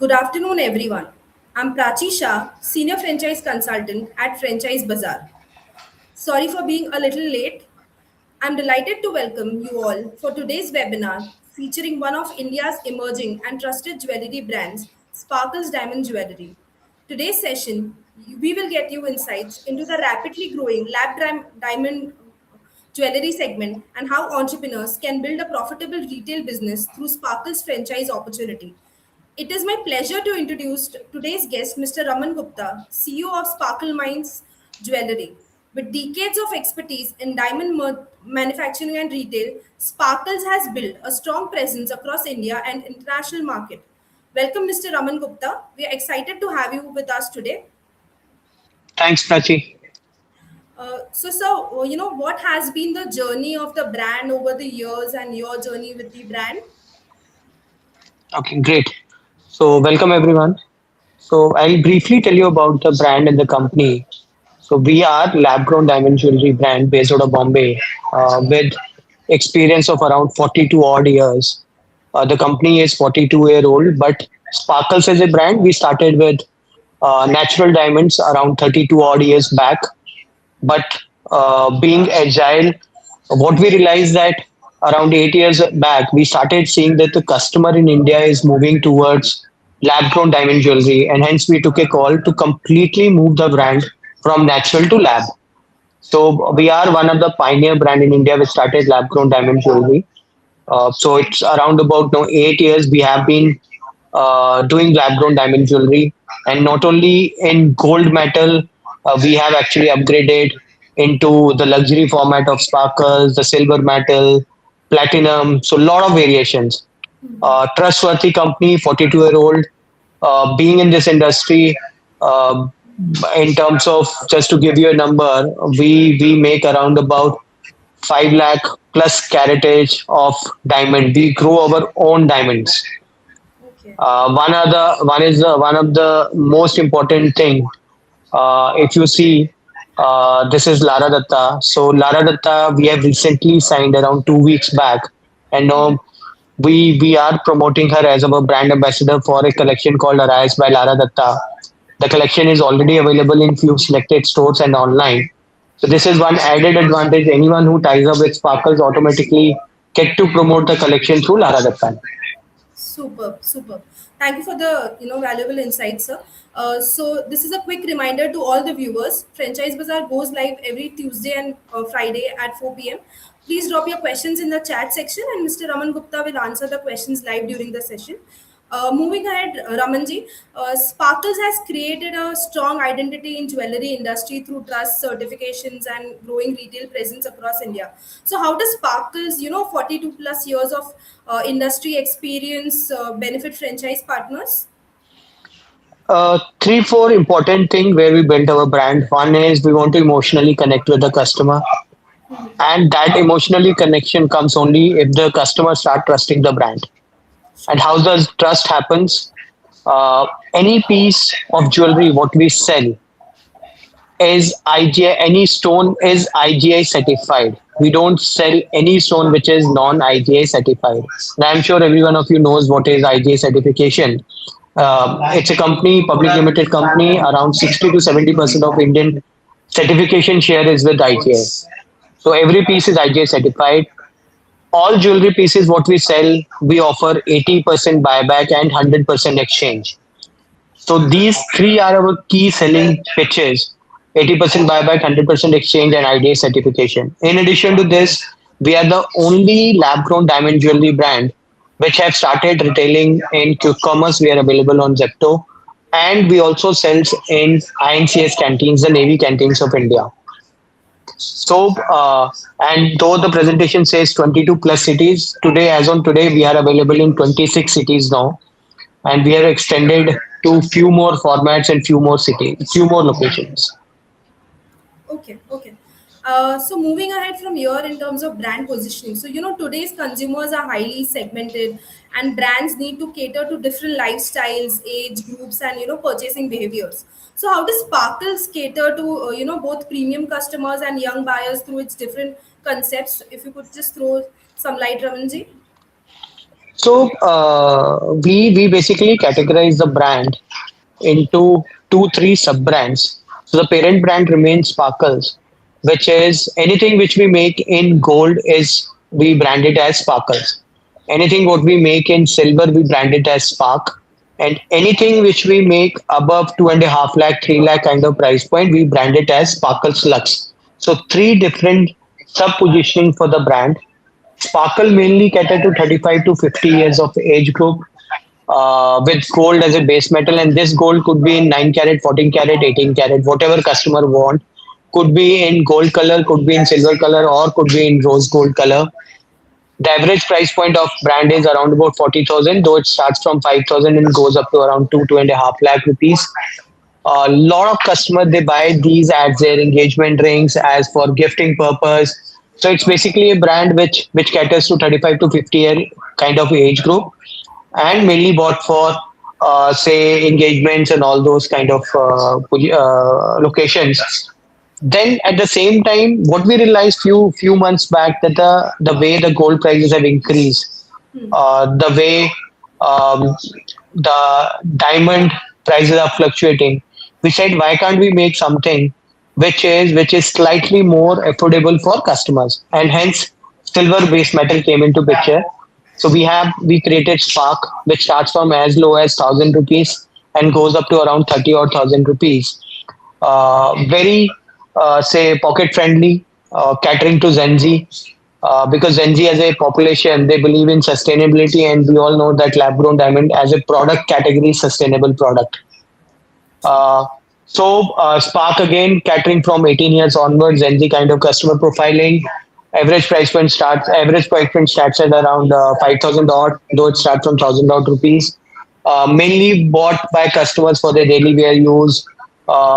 Good afternoon, everyone. I'm Prachi Shah, Senior Franchise Consultant at Franchise Bazaar. Sorry for being a little late. I'm delighted to welcome you all for today's webinar featuring one of India's emerging and trusted jewelry brands, Sparkles Diamond Jewelry. Today's session, we will get you insights into the rapidly growing diamond jewelry segment and how entrepreneurs can build a profitable retail business through Sparkle's franchise opportunity. It is my pleasure to introduce today's guest, Mr. Raman Gupta, CEO of Sparkle Minds Jewelry. With decades of expertise in manufacturing and retail, Sparkles has built a strong presence across India and international market. Welcome, Mr. Raman Gupta. We are excited to have you with us today. Thanks, Prachi. What has been the journey of the brand over the years and your journey with the brand? Okay, great. So, welcome everyone. So, I'll briefly tell you about the brand and the company. So, we are lab-grown diamond jewelry brand based out of Bombay, with experience of around 42 odd years. The company is 42-year-old, but Sparkles as a brand, we started with natural diamonds around 32 odd years back. But being agile, what we realized that around 8 years back, we started seeing that the customer in India is moving towards lab grown diamond jewelry, and hence we took a call to completely move the brand from natural to lab. So we are one of the pioneer brand in India which started lab grown diamond jewelry. So it's around about now 8 years we have been doing lab grown diamond jewelry, and not only in gold metal, we have actually upgraded into the luxury format of sparkles, the silver metal, platinum. So a lot of variations. Trustworthy company, 42-year-old, being in this industry. Uh, in terms of, just to give you a number, we make around about 5 lakh plus caratage of diamond. We grow our own diamonds. Okay. One of the most important thing. If you see, this is Lara Datta. So Lara Datta, we have recently signed around 2 weeks back, and now we are promoting her as our brand ambassador for a collection called Arise by Lara Datta. The collection is already available in few selected stores and online. So this is one added advantage. Anyone who ties up with Sparkles automatically get to promote the collection through Lara Datta. Superb, superb. Thank you for the valuable insights, sir. So this is a quick reminder to all the viewers. Franchise Bazaar goes live every Tuesday and Friday at 4 p.m. Please drop your questions in the chat section, and Mr. Raman Gupta will answer the questions live during the session. Moving ahead, Ramanji, Sparkles has created a strong identity in jewelry industry through trust, certifications, and growing retail presence across India. So, how does Sparkles, 42 plus years of industry experience, benefit franchise partners? Three, four important thing where we built our brand. One is we want to emotionally connect with the customer, and that emotionally connection comes only if the customer start trusting the brand. And Sure. how does trust happens? Any piece of jewelry what we sell is IGI. Any stone is IGI certified. We don't sell any stone which is non-IGI certified. And I'm sure every one of you knows what is IGI certification. It's a company, public limited company. Around 60 to 70% of Indian certification share is with IGI. So every piece is IGI certified. All jewelry pieces what we sell, we offer 80% buyback and 100% exchange. So these three are our key selling pitches: 80% buyback, 100% exchange, and IDA certification. In addition to this, we are the only lab grown diamond jewelry brand which have started retailing in quick commerce. We are available on Zepto, and we also sell in INCS canteens, the Navy canteens of India. So, and though the presentation says 22 plus cities, today, as on today, we are available in 26 cities now, and we have extended to few more formats and few more cities, few more locations. Okay, okay. So moving ahead from here in terms of brand positioning. So today's consumers are highly segmented, and brands need to cater to different lifestyles, age groups, and purchasing behaviors. So how does Sparkles cater to both premium customers and young buyers through its different concepts? If you could just throw some light, Ramanji. We basically categorize the brand into two, three sub brands. So the parent brand remains Sparkles, which is anything which we make in gold is we brand it as Sparkles. Anything what we make in silver, we brand it as Spark. And anything which we make above 2.5 lakh, 3 lakh kind of price point, we brand it as Sparkles Lux. So three different sub positioning for the brand. Sparkle mainly cater to 35 to 50 years of age group with gold as a base metal, and this gold could be in 9 carat, 14 carat, 18 carat, whatever customer want. Could be in gold color, could be in silver color, or could be in rose gold color. The average price point of brand is around about 40,000, though it starts from 5,000 and goes up to around 2.5 lakh rupees. A lot of customers they buy these as their engagement rings, as for gifting purpose. So it's basically a brand which caters to 35 to 50 year kind of age group, and mainly bought for say engagements and all those kind of locations. Then at the same time, what we realized few months back that the way the gold prices have increased, the way um, the diamond prices are fluctuating, we said why can't we make something which is slightly more affordable for customers, and hence silver base metal came into picture. So we created Spark, which starts from as low as 1,000 rupees and goes up to around 30 or 1,000 rupees. Very say pocket friendly, catering to Gen Z. Because Gen Z as a population, they believe in sustainability, and we all know that lab grown diamond as a product category is sustainable product. True. Uh, Spark again, catering from 18 years onwards, Gen Z kind of customer profiling. Average price point starts at around 5,000 odd, though it starts from 1,000 odd rupees. Mainly bought by customers for their daily wear use.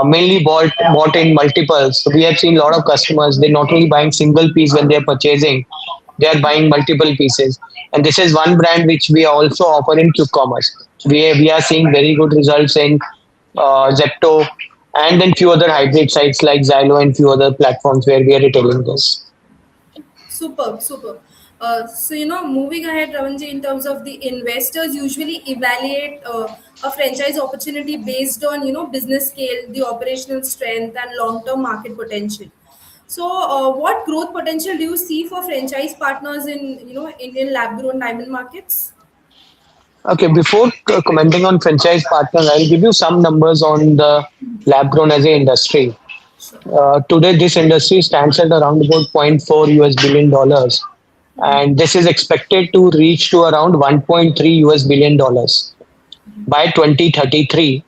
Mainly bought in multiples. So we have seen a lot of customers. They're not only buying single piece when they're purchasing, they are buying multiple pieces. And this is one brand which we also offer in quick commerce. We are seeing very good results in Zepto, and then few other hybrid sites like Xylo and few other platforms where we are retailing this. Superb, superb. Moving ahead, Ravanji, in terms of the investors usually evaluate a franchise opportunity based on, business scale, the operational strength, and long-term market potential. So, what growth potential do you see for franchise partners in, Indian lab-grown diamond markets? Okay, before commenting on franchise partners, I'll give you some numbers on the lab grown as a industry. Sure. Today, this industry stands at around about zero point 0.4 US billion dollars, and this is expected to reach to around 1.3 US billion dollars by 2033.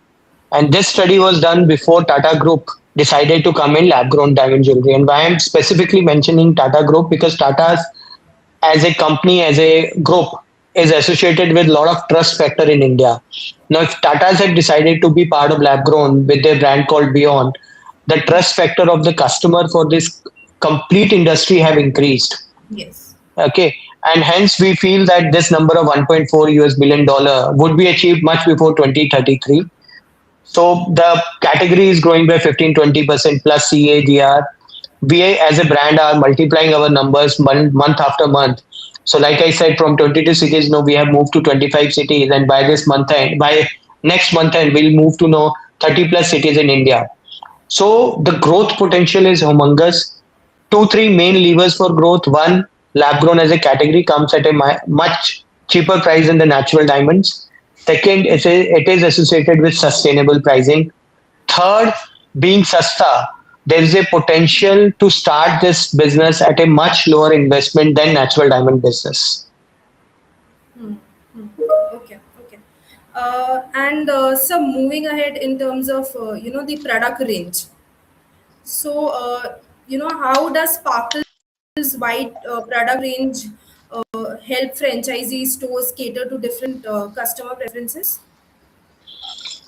And this study was done before Tata Group decided to come in lab grown diamond jewelry. And why I'm specifically mentioning Tata Group, because Tata's as a company, as a group, is associated with a lot of trust factor in India. Now, if Tata's had decided to be part of lab grown with their brand called Beyond, the trust factor of the customer for this complete industry have increased. Yes. Okay. And hence we feel that this number of 1.4 US billion dollar would be achieved much before 2033. So the category is growing by 15-20% plus CAGR. We as a brand are multiplying our numbers month after month. So like I said, from 22 cities, now we have moved to 25 cities, and by this month end, by next month end, we'll move to know 30 plus cities in India. So the growth potential is humongous. Two, three main levers for growth. One, lab grown as a category comes at a much cheaper price than the natural diamonds. Second, it is associated with sustainable pricing. Third, being sasta, there is a potential to start this business at a much lower investment than natural diamond business. Hmm. Hmm. Okay. Okay. And so moving ahead in terms of the product range. So how does Sparkle's wide product range help franchisee stores cater to different customer preferences?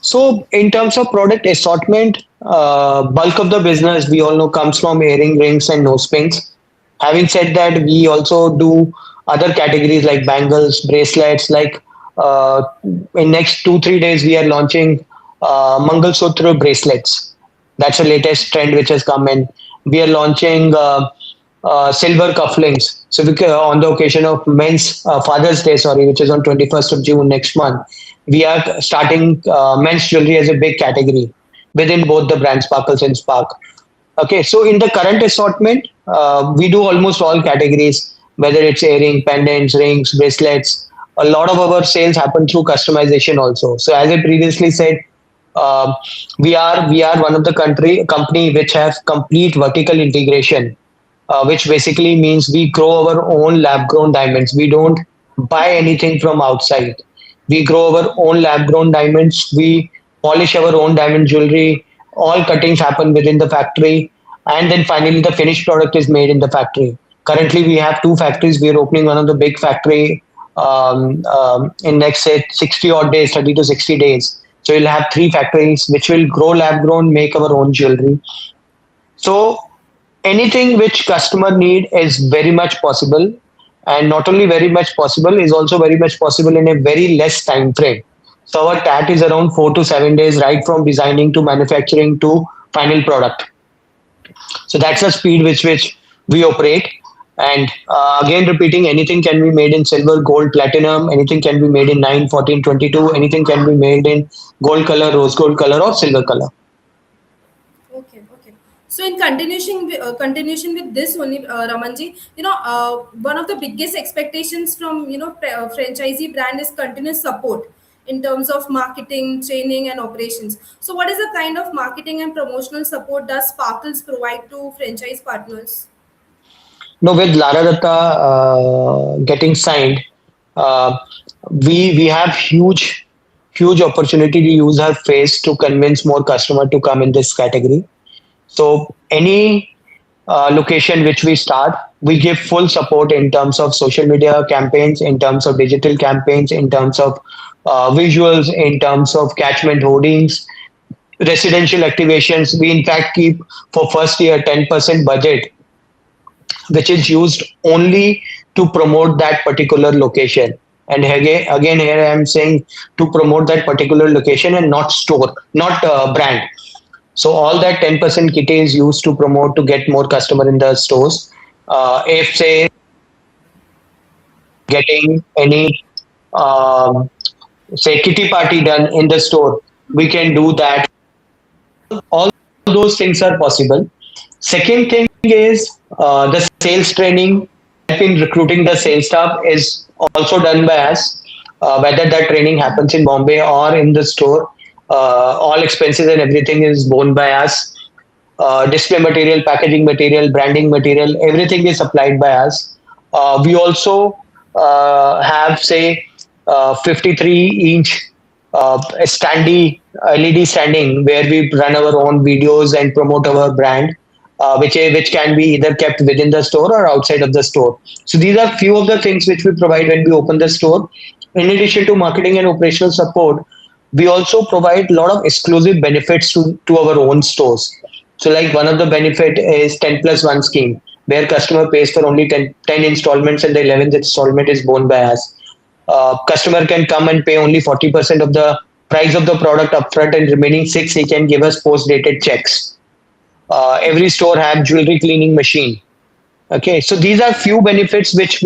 So, in terms of product assortment, bulk of the business we all know comes from earring, rings, and nose pins. Having said that, we also do other categories like bangles, bracelets. Like in next 2 3 days, we are launching Mangal Sutra bracelets. That's the latest trend which has come in. We are launching silver cufflinks. So on the occasion of men's Father's Day, sorry, which is on 21st of June next month, we are starting men's jewelry as a big category within both the brand Sparkles and Spark. Okay, so in the current assortment, we do almost all categories, whether it's earring, pendants, rings, bracelets. A lot of our sales happen through customization also. So as I previously said, uh, we are one of the company which have complete vertical integration, which basically means we grow our own lab grown diamonds. We don't buy anything from outside. We grow our own lab grown diamonds. We polish our own diamond jewelry. All cuttings happen within the factory. And then finally, the finished product is made in the factory. Currently, we have two factories. We are opening one of the big factory in next say 60 odd days, 30 to 60 days. So we'll have three factories which will grow lab grown, make our own jewelry. So anything which customer need is very much possible, and not only very much possible, is also very much possible in a very less time frame. So our tat is around 4 to 7 days, right from designing to manufacturing to final product. So that's the speed which we operate. And again repeating, anything can be made in silver, gold, platinum. Anything can be made in 9, 14, 22. Anything can be made in gold color, rose gold color, or silver color. Okay, okay. So in continuation with this only, Ramanji, one of the biggest expectations from franchisee brand is continuous support in terms of marketing, training, and operations. So what is the kind of marketing and promotional support does Sparkles provide to franchise partners? No, with Lara Datta getting signed, uh, we have huge opportunity to use her face to convince more customer to come in this category. So any location which we start, we give full support in terms of social media campaigns, in terms of digital campaigns, in terms of visuals, in terms of catchment hoardings, residential activations. We in fact keep for first year 10% budget which is used only to promote that particular location. And again here I am saying to promote that particular location and not store, not brand. So all that 10% kitty is used to promote to get more customer in the stores. If say getting any um, say kitty party done in the store, we can do that. All those things are possible. Second thing is the sales training. Help in recruiting the sales staff is also done by us. Whether that training happens in Bombay or in the store, all expenses and everything is borne by us. Display material, packaging material, branding material, everything is supplied by us. We also have, say, 53-inch standy LED standing where we run our own videos and promote our brand, which can be either kept within the store or outside of the store. So these are few of the things which we provide when we open the store. In addition to marketing and operational support, we also provide a lot of exclusive benefits to our own stores. So like one of the benefit is 10 plus 1 scheme, where customer pays for only 10 installments and the 11th installment is borne by us. Customer can come and pay only 40% of the price of the product upfront, and remaining 6 he can give us post dated checks. Every store have jewelry cleaning machine. Okay, so these are few benefits which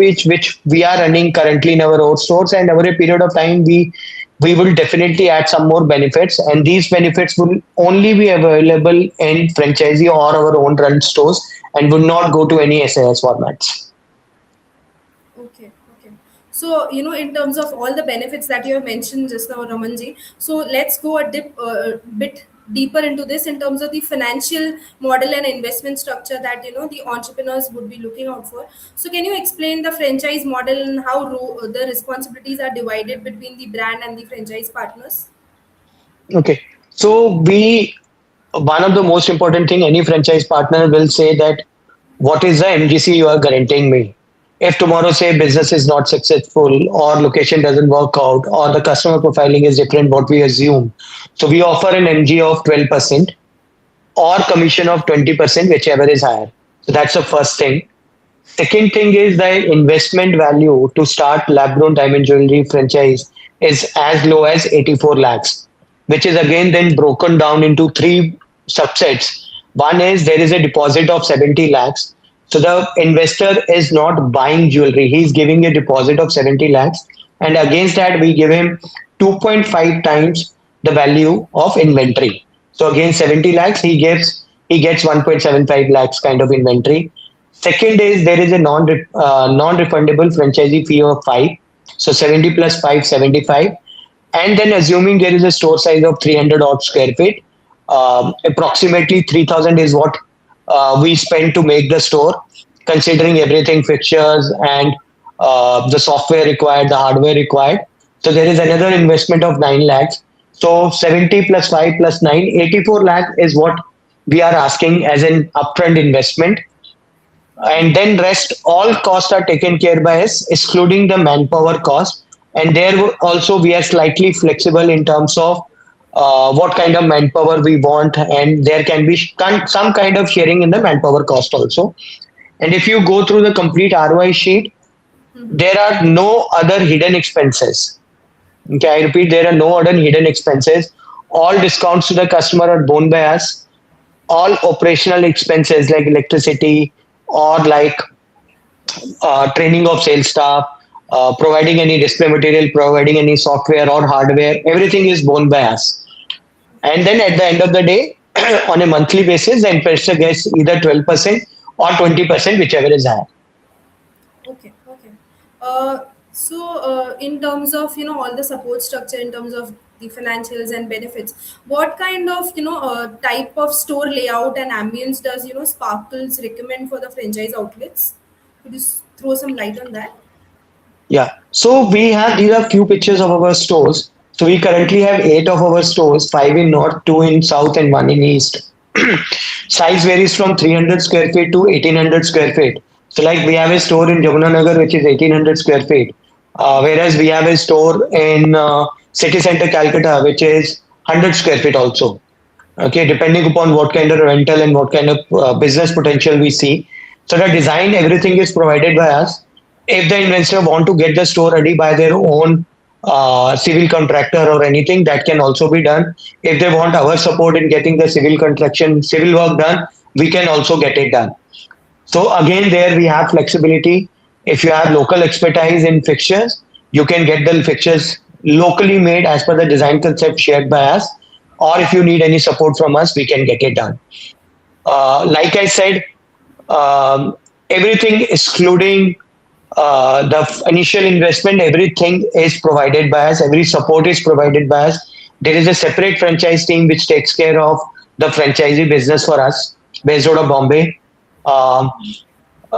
we are running currently in our own stores, and over a period of time we will definitely add some more benefits, and these benefits will only be available in franchisee or our own run stores and will not go to any SAS formats. Okay, okay. So, in terms of all the benefits that you have mentioned just now, Ramanji, so let's go a bit deeper into this in terms of the financial model and investment structure that, the entrepreneurs would be looking out for. So, can you explain the franchise model and how the responsibilities are divided between the brand and the franchise partners? Okay, so we one of the most important thing any franchise partner will say that what is the MGC you are guaranteeing me? If tomorrow say business is not successful or location doesn't work out or the customer profiling is different, what we assume. So we offer an MG of 12% or commission of 20%, whichever is higher. So that's the first thing. Second thing is the investment value to start lab grown diamond jewelry franchise is as low as 84 lakhs, which is again then broken down into three subsets. One is there is a deposit of 70 lakhs. So the investor is not buying jewelry. He's giving a deposit of 70 lakhs. And against that, we give him 2.5 times the value of inventory. So against 70 lakhs, he gets 1.75 lakhs kind of inventory. Second is there is a non-refundable franchisee fee of 5. So 70 plus 5, 75. And then assuming there is a store size of 300 odd square feet, approximately 3000 is what we spend to make the store, considering everything, fixtures and the software required, the hardware required. So there is another investment of 9 lakhs. So 70 plus 5 plus 9, 84 lakh is what we are asking as an upfront investment. And then rest all costs are taken care by us, excluding the manpower cost. And there also we are slightly flexible in terms of what kind of manpower we want, and there can be some kind of sharing in the manpower cost also. And if you go through the complete ROI sheet, there are no other hidden expenses. Okay, I repeat, there are no other hidden expenses. All discounts to the customer are borne by us. All operational expenses like electricity or like training of sales staff, providing any display material, providing any software or hardware, everything is borne by us. And then at the end of the day, on a monthly basis, the investor gets either 12% or 20%, whichever is higher. Okay, okay. In terms of all the support structure, in terms of the financials and benefits, what kind of type of store layout and ambience does Sparkles recommend for the franchise outlets? Could you throw some light on that? Yeah. So we have these are few pictures of our stores. So we currently have 8 of our stores, 5 in north, 2 in south, and 1 in east. Size varies from 300 square feet to 1800 square feet. So like we have a store in Jamunanagar which is 1800 square feet, whereas we have a store in city center Calcutta which is 100 square feet also. Okay, depending upon what kind of rental and what kind of business potential we see. So the design, everything is provided by us. If the investor want to get the store ready by their own civil contractor or anything, that can also be done. If they want our support in getting the civil construction, civil work done, we can also get it done. So again, there we have flexibility. If you have local expertise in fixtures, you can get the fixtures locally made as per the design concept shared by us. Or if you need any support from us, we can get it done. Like I said, everything excluding the initial investment, everything is provided by us. Every support is provided by us. There is a separate franchise team which takes care of the franchisee business for us, based out of Bombay. Um,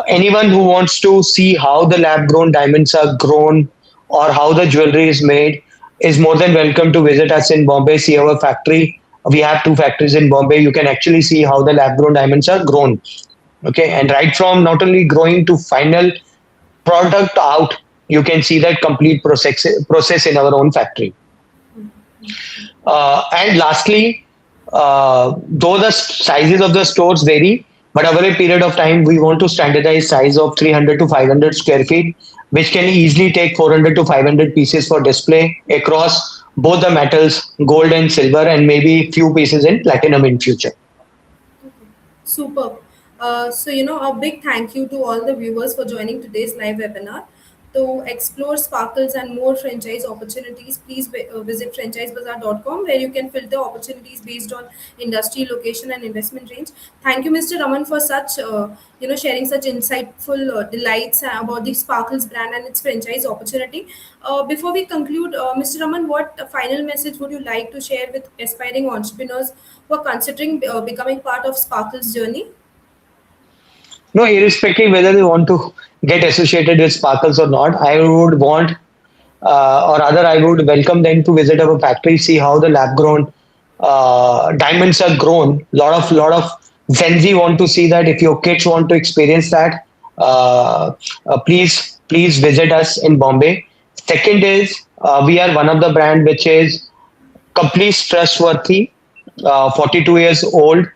Anyone who wants to see how the lab grown diamonds are grown or how the jewelry is made is more than welcome to visit us in Bombay, see our factory. We have 2 factories in Bombay. You can actually see how the lab grown diamonds are grown. Okay, and right from not only growing to final product out, you can see that complete process in our own factory. And lastly, though the sizes of the stores vary, but over a period of time, we want to standardize size of 300 to 500 square feet, which can easily take 400 to 500 pieces for display across both the metals, gold and silver, and maybe few pieces in platinum in future. Superb. A big thank you to all the viewers for joining today's live webinar. To explore sparkles and more franchise opportunities, please visit franchisebazaar.com where you can filter opportunities based on industry, location, and investment range. Thank you, Mr. Raman, for such sharing such insightful delights about the Sparkles brand and its franchise opportunity. Before we conclude, Mr. Raman, what final message would you like to share with aspiring entrepreneurs who are considering becoming part of Sparkle's journey? No, irrespective whether they want to get associated with Sparkles or not, I would want, or rather, I would welcome them to visit our factory, see how the lab grown diamonds are grown. Lot of Gen Z want to see that. If your kids want to experience that, please visit us in Bombay. Second is we are one of the brand which is complete trustworthy, 42 years old,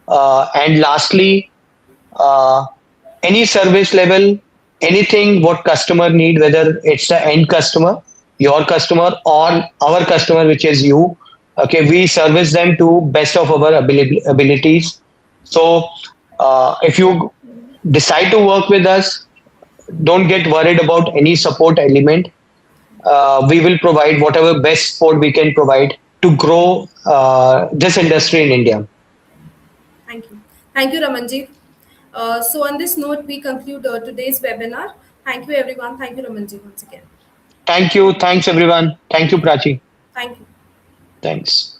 and lastly, uh, any service level, anything what customer need, whether it's the end customer, your customer, or our customer, which is you. Okay, we service them to best of our abilities. So if you decide to work with us, don't get worried about any support element. We will provide whatever best support we can provide to grow this industry in India. Thank you. Thank you, Ramanji. So on this note, we conclude today's webinar. Thank you, everyone. Thank you, Ramanji, once again. Thank you. Thanks, everyone. Thank you, Prachi. Thank you. Thanks.